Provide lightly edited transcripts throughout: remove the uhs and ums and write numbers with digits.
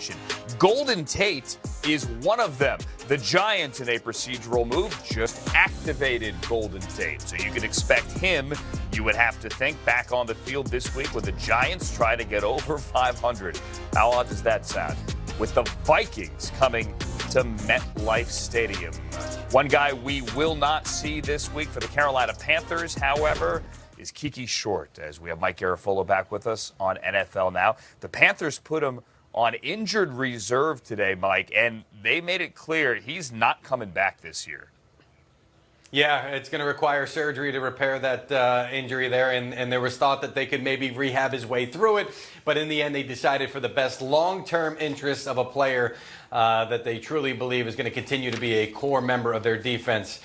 mention. Golden Tate is one of them. The Giants, in a procedural move, just activated Golden Tate. So you can expect him, you would have to think, back on the field this week when the Giants try to get over 500. How odd does that sound? With the Vikings coming to MetLife Stadium. One guy we will not see this week for the Carolina Panthers, however, is Kiki Short, as we have Mike Garafolo back with us on NFL Now. The Panthers put him on injured reserve today, Mike, and they made it clear he's not coming back this year. Yeah, it's going to require surgery to repair that injury there, and there was thought that they could maybe rehab his way through it, but in the end they decided for the best long-term interests of a player that they truly believe is going to continue to be a core member of their defense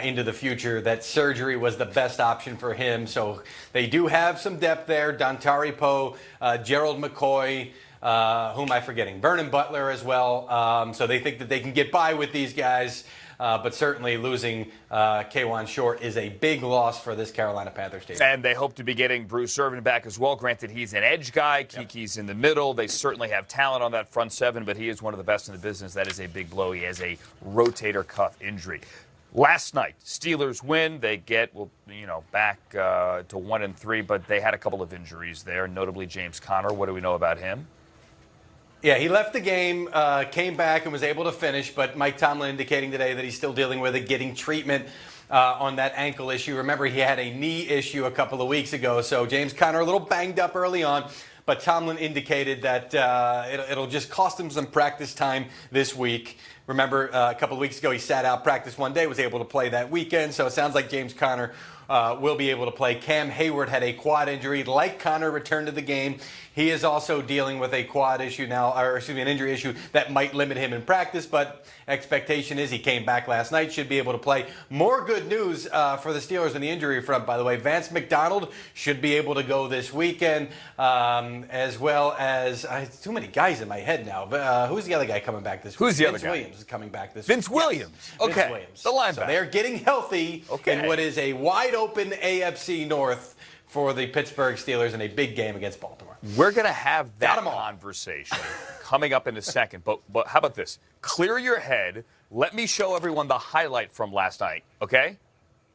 into the future, that surgery was the best option for him. So they do have some depth there. Dontari Poe, Gerald McCoy, who am I forgetting? Vernon Butler as well. So they think that they can get by with these guys. But certainly losing K'Wan Short is a big loss for this Carolina Panthers team. And they hope to be getting Bruce Irvin back as well. Granted, he's an edge guy. Kiki's in the middle. They certainly have talent on that front seven, but he is one of the best in the business. That is a big blow. He has a rotator cuff injury. Last night, Steelers win. They get, back to 1-3, but they had a couple of injuries there, notably James Conner. What do we know about him? Yeah, he left the game, came back and was able to finish, but Mike Tomlin indicating today that he's still dealing with it, getting treatment on that ankle issue. Remember, he had a knee issue a couple of weeks ago, so James Conner a little banged up early on, but Tomlin indicated that it'll just cost him some practice time this week. Remember, a couple of weeks ago, he sat out practice one day, was able to play that weekend, so it sounds like James Conner will be able to play. Cam Hayward had a quad injury. Like Conner returned to the game, he is also dealing with a quad issue now, an injury issue that might limit him in practice, but expectation is he came back last night, should be able to play. More good news for the Steelers in the injury front, by the way. Vance McDonald should be able to go this weekend, as well as, too many guys in my head now, but who's the other guy coming back this week? Who's the other guy? Vince Williams is coming back this week. Vince Williams. Yes. Okay. Vince Williams. The linebacker. So they're getting healthy in what is a wide open AFC North for the Pittsburgh Steelers in a big game against Baltimore. We're going to have that conversation coming up in a second. But how about this? Clear your head. Let me show everyone the highlight from last night, okay?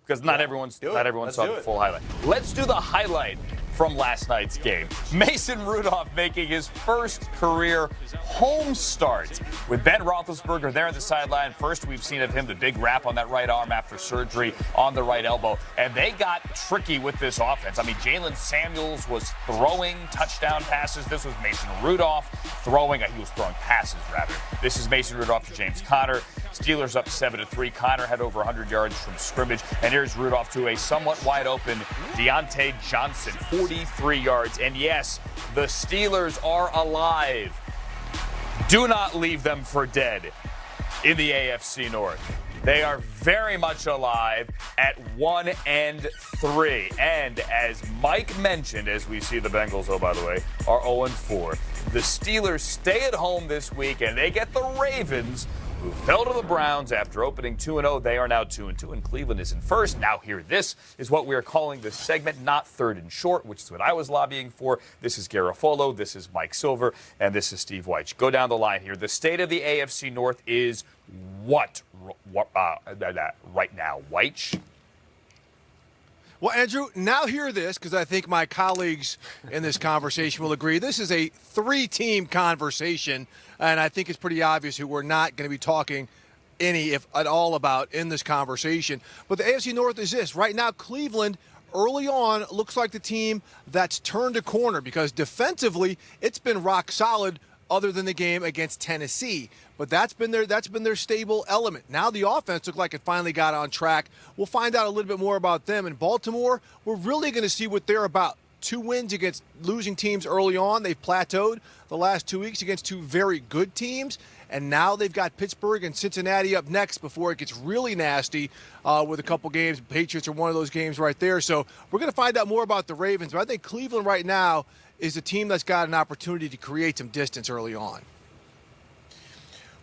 Because not everyone saw the full highlight. Let's do the highlight from last night's game. Mason Rudolph making his first career home start with Ben Roethlisberger there at the sideline. First we've seen of him, the big wrap on that right arm after surgery on the right elbow. And they got tricky with this offense. I mean, Jalen Samuels was throwing touchdown passes. This was Mason Rudolph throwing. He was throwing passes, rather. This is Mason Rudolph to James Conner. Steelers up 7-3. Conner had over 100 yards from scrimmage. And here's Rudolph to a somewhat wide open Deontay Johnson, 43 yards. And yes, the Steelers are alive. Do not leave them for dead in the AFC North. They are very much alive at 1-3. And as Mike mentioned, as we see the Bengals, oh, by the way, are 0-4. The Steelers stay at home this week, and they get the Ravens, who fell to the Browns after opening 2-0. They are now 2-2, and Cleveland is in first. Now here, this is what we are calling the segment, not third and short, which is what I was lobbying for. This is Garafolo, this is Mike Silver, and this is Steve Weich. Go down the line here. The state of the AFC North is what right now, Weich? Well, Andrew, now hear this, because I think my colleagues in this conversation will agree. This is a three-team conversation, and I think it's pretty obvious who we're not going to be talking any, if at all, about in this conversation. But the AFC North is this. Right now, Cleveland, early on, looks like the team that's turned a corner, because defensively, it's been rock solid other than the game against Tennessee. But that's been their stable element. Now the offense looked like it finally got on track. We'll find out a little bit more about them. In Baltimore, we're really going to see what they're about. 2 wins against losing teams early on. They've plateaued the last 2 weeks against 2 very good teams. And now they've got Pittsburgh and Cincinnati up next before it gets really nasty with a couple games. Patriots are one of those games right there. So we're going to find out more about the Ravens. But I think Cleveland right now is a team that's got an opportunity to create some distance early on.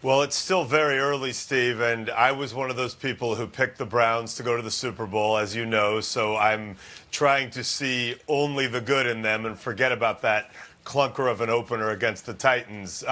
Well, it's still very early, Steve, and I was one of those people who picked the Browns to go to the Super Bowl, as you know, so I'm trying to see only the good in them and forget about that clunker of an opener against the Titans.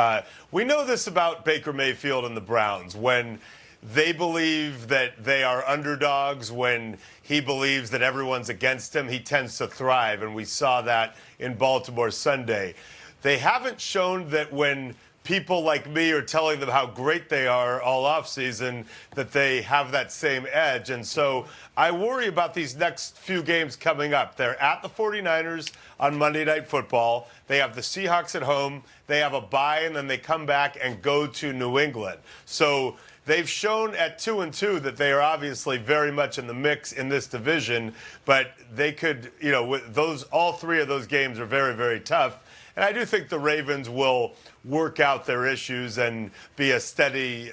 We know this about Baker Mayfield and the Browns. When they believe that they are underdogs, when he believes that everyone's against him, he tends to thrive, and we saw that in Baltimore Sunday. They haven't shown that when people like me are telling them how great they are all offseason, that they have that same edge. And so I worry about these next few games coming up. They're at the 49ers on Monday Night Football. They have the Seahawks at home. They have a bye, and then they come back and go to New England. So they've shown at 2-2 that they are obviously very much in the mix in this division, but they could, with those, all three of those games are very, very tough. And I do think the Ravens will work out their issues and be a steady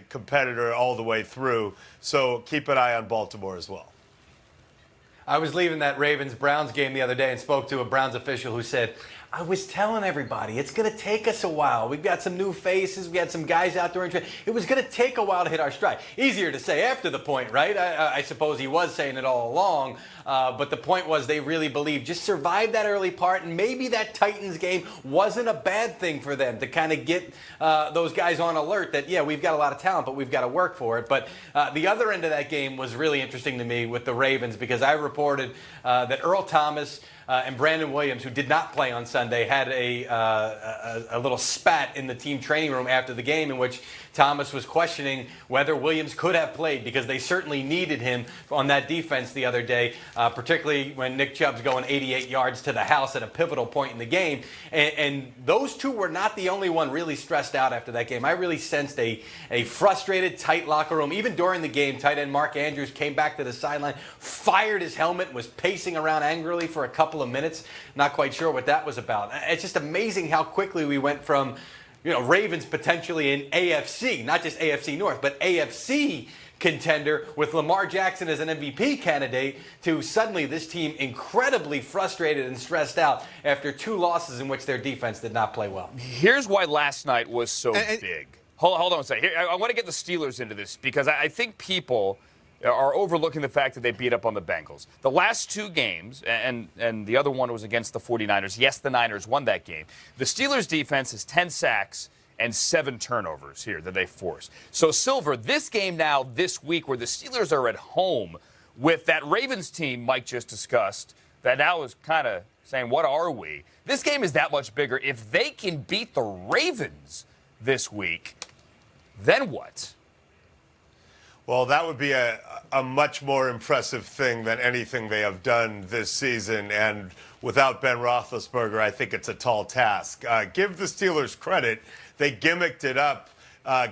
competitor all the way through. So keep an eye on Baltimore as well. I was leaving that Ravens-Browns game the other day and spoke to a Browns official who said, I was telling everybody, it's going to take us a while. We've got some new faces. We had some guys out there. It was going to take a while to hit our stride. Easier to say after the point, right? I suppose he was saying it all along. But the point was they really believed just survive that early part, and maybe that Titans game wasn't a bad thing for them to kind of get those guys on alert that, yeah, we've got a lot of talent, but we've got to work for it. But the other end of that game was really interesting to me with the Ravens, because I reported that Earl Thomas and Brandon Williams, who did not play on Sunday, had a little spat in the team training room after the game in which Thomas was questioning whether Williams could have played, because they certainly needed him on that defense the other day, particularly when Nick Chubb's going 88 yards to the house at a pivotal point in the game. And those two were not the only one really stressed out after that game. I really sensed a frustrated, tight locker room. Even during the game, tight end Mark Andrews came back to the sideline, fired his helmet, was pacing around angrily for a couple of minutes. Not quite sure what that was about. It's just amazing how quickly we went from Ravens potentially in AFC, not just AFC North, but AFC contender with Lamar Jackson as an MVP candidate, to suddenly this team incredibly frustrated and stressed out after two losses in which their defense did not play well. Here's why last night was so big. Hold on a second. I want to get the Steelers into this, because I think people are overlooking the fact that they beat up on the Bengals. The last two games, and the other one was against the 49ers. Yes, the Niners won that game. The Steelers' defense has 10 sacks and 7 turnovers here that they forced. So, Silver, this game now, this week, where the Steelers are at home with that Ravens team Mike just discussed, that now is kind of saying, what are we? This game is that much bigger. If they can beat the Ravens this week, then what? Well, that would be a much more impressive thing than anything they have done this season. And without Ben Roethlisberger, I think it's a tall task. Give the Steelers credit. They gimmicked it up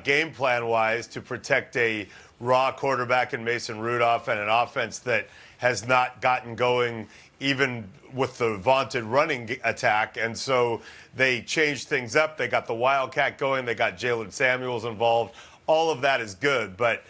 game plan-wise to protect a raw quarterback in Mason Rudolph and an offense that has not gotten going even with the vaunted running attack. And so they changed things up. They got the Wildcat going. They got Jalen Samuels involved. All of that is good. But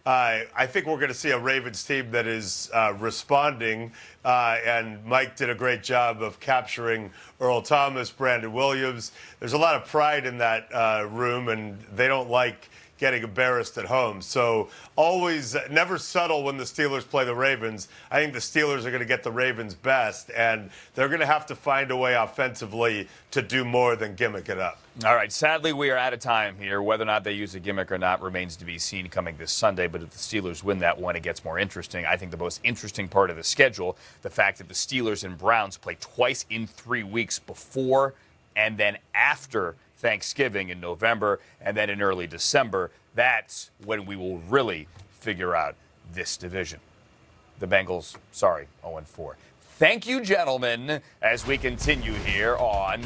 I think we're going to see a Ravens team that is responding, and Mike did a great job of capturing Earl Thomas, Brandon Williams. There's a lot of pride in that room, and they don't like getting embarrassed at home. So always, never settle when the Steelers play the Ravens. I think the Steelers are going to get the Ravens' best, and they're going to have to find a way offensively to do more than gimmick it up. All right, sadly, we are out of time here. Whether or not they use a gimmick or not remains to be seen coming this Sunday. But if the Steelers win that one, it gets more interesting. I think the most interesting part of the schedule, the fact that the Steelers and Browns play twice in 3 weeks before and then after Thanksgiving in November and then in early December. That's when we will really figure out this division. The Bengals, 0-4. Thank you, gentlemen, as we continue here on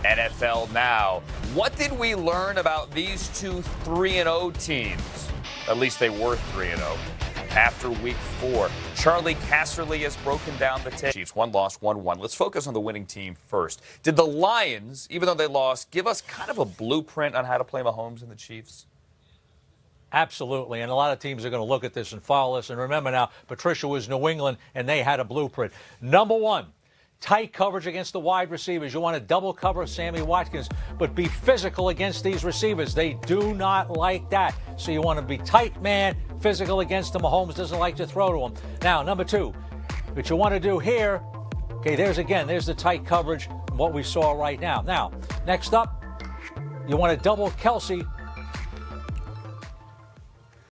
NFL Now. What did we learn about these two 3-0 teams? At least they were 3-0 after week 4. Charlie Casserly has broken down the tape. Chiefs, 1 loss, 1-1. Let's focus on the winning team first. Did the Lions, even though they lost, give us kind of a blueprint on how to play Mahomes and the Chiefs? Absolutely, and a lot of teams are going to look at this and follow this. And remember now, Patricia was New England, and they had a blueprint. Number one, tight coverage against the wide receivers. You want to double cover Sammy Watkins, but be physical against these receivers. They do not like that. So you want to be tight, man, physical against them. Mahomes doesn't like to throw to them. Now, number two, what you want to do here, okay, there's the tight coverage. what we saw right now. Now, next up, you want to double Kelsey